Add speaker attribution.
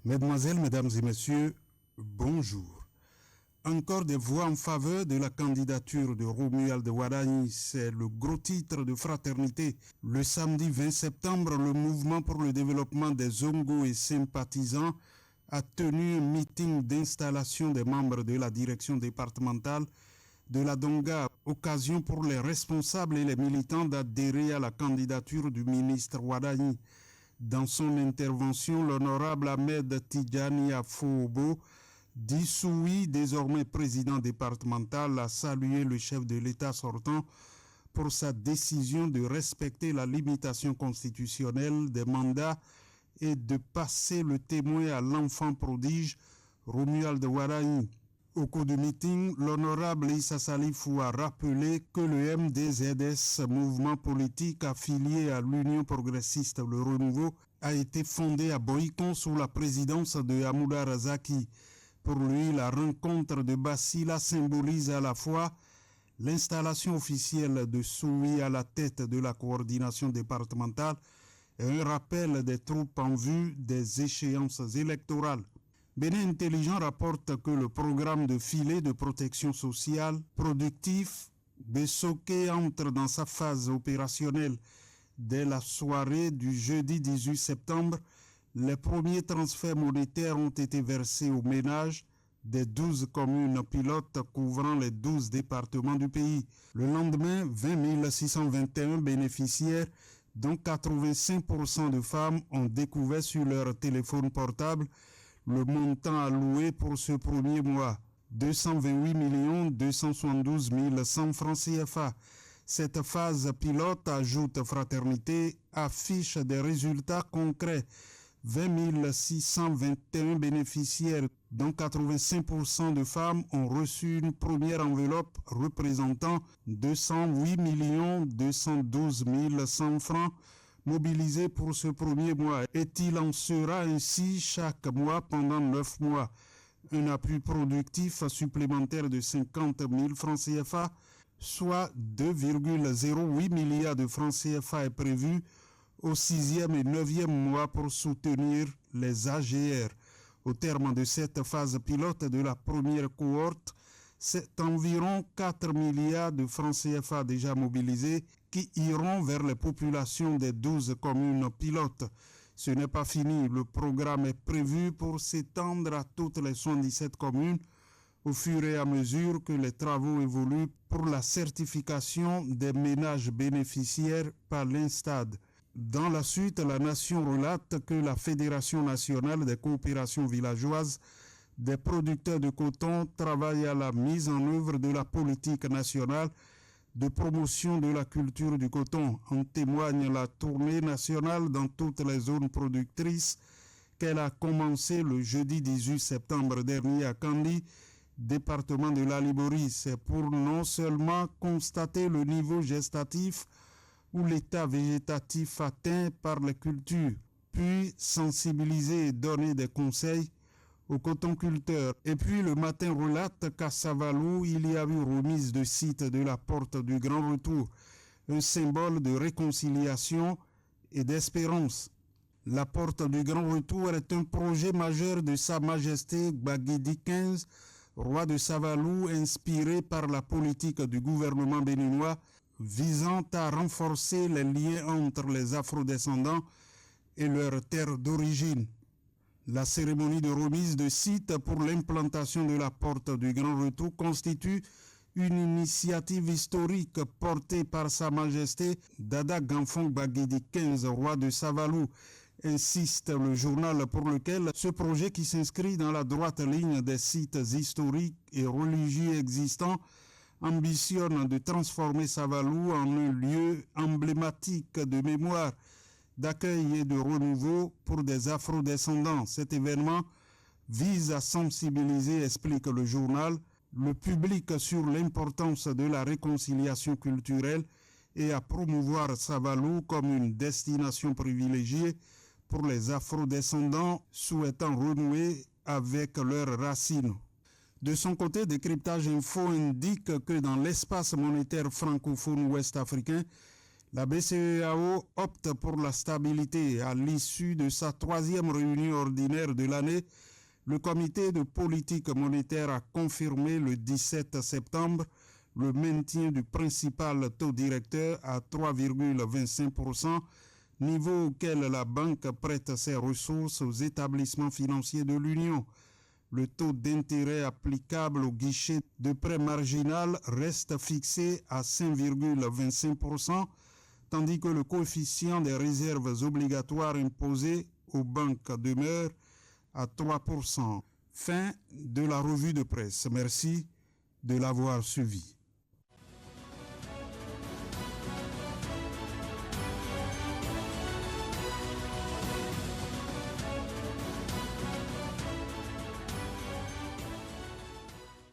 Speaker 1: Mesdemoiselles, Mesdames et Messieurs, bonjour. Encore des voix en faveur de la candidature de Romuald Wadanyi, c'est le gros titre de Fraternité. Le samedi 20 septembre, le mouvement pour le développement des Zongo et sympathisants a tenu un meeting d'installation des membres de la direction départementale de la Donga, occasion pour les responsables et les militants d'adhérer à la candidature du ministre Wadanyi. Dans son intervention, l'honorable Ahmed Tidjani Afoobo, Dissouy, désormais président départemental, a salué le chef de l'État sortant pour sa décision de respecter la limitation constitutionnelle des mandats et de passer le témoin à l'enfant prodige Romuald Wadanyi. Au cours du meeting, l'honorable Issa Salifou a rappelé que le MDZS, mouvement politique affilié à l'Union progressiste Le Renouveau, a été fondé à Boïkon sous la présidence de Hamouda Razaki. Pour lui, la rencontre de Bassila symbolise à la fois l'installation officielle de Soui à la tête de la coordination départementale et un rappel des troupes en vue des échéances électorales. Bénin Intelligent rapporte que le programme de filet de protection sociale productif Bessoké entre dans sa phase opérationnelle. Dès la soirée du jeudi 18 septembre, les premiers transferts monétaires ont été versés aux ménages des 12 communes pilotes couvrant les 12 départements du pays. Le lendemain, 20 621 bénéficiaires, dont 85% de femmes, ont découvert sur leur téléphone portable le montant alloué pour ce premier mois, 228 272 100 francs CFA. Cette phase pilote, ajoute Fraternité, affiche des résultats concrets. 20 621 bénéficiaires, dont 85% de femmes, ont reçu une première enveloppe représentant 208 212 100 francs mobilisés pour ce premier mois. Et il en sera ainsi chaque mois pendant 9 mois. Un appui productif supplémentaire de 50 000 francs CFA, soit 2,08 milliards de francs CFA est prévu au 6e et 9e mois pour soutenir les AGR. Au terme de cette phase pilote de la première cohorte, c'est environ 4 milliards de francs CFA déjà mobilisés qui iront vers les populations des 12 communes pilotes. Ce n'est pas fini, le programme est prévu pour s'étendre à toutes les 77 communes au fur et à mesure que les travaux évoluent pour la certification des ménages bénéficiaires par l'Instad. Dans la suite, la nation relate que la Fédération nationale des coopérations villageoises des producteurs de coton travaille à la mise en œuvre de la politique nationale de promotion de la culture du coton. En témoigne la tournée nationale dans toutes les zones productrices qu'elle a commencé le jeudi 18 septembre dernier à Kandi, département de la Liborie. C'est pour non seulement constater le niveau gestatif ou l'état végétatif atteint par les cultures, puis sensibiliser et donner des conseils aux cotonculteurs. Et puis le matin relate qu'à Savalou, il y a eu remise de site de la porte du Grand Retour, un symbole de réconciliation et d'espérance. La porte du Grand Retour est un projet majeur de Sa Majesté Gbagidi XV, roi de Savalou, inspiré par la politique du gouvernement béninois visant à renforcer les liens entre les afrodescendants et leur terre d'origine. La cérémonie de remise de site pour l'implantation de la porte du Grand Retour constitue une initiative historique portée par Sa Majesté Dada Gamfong Gbagidi XV, roi de Savalou, insiste le journal, pour lequel ce projet, qui s'inscrit dans la droite ligne des sites historiques et religieux existants, ambitionne de transformer Savalou en un lieu emblématique de mémoire, d'accueil et de renouveau pour des afrodescendants. Cet événement vise à sensibiliser, explique le journal, le public sur l'importance de la réconciliation culturelle et à promouvoir Savalou comme une destination privilégiée pour les afrodescendants souhaitant renouer avec leurs racines. De son côté, Décryptage Info indique que dans l'espace monétaire francophone ouest-africain, La BCEAO opte pour la stabilité. À l'issue de sa 3e réunion ordinaire de l'année, le comité de politique monétaire a confirmé le 17 septembre le maintien du principal taux directeur à 3,25%, niveau auquel la banque prête ses ressources aux établissements financiers de l'Union. Le taux d'intérêt applicable au guichet de prêt marginal reste fixé à 5,25%, tandis que le coefficient des réserves obligatoires imposées aux banques demeure à 3%. Fin de la revue de presse. Merci de l'avoir suivi.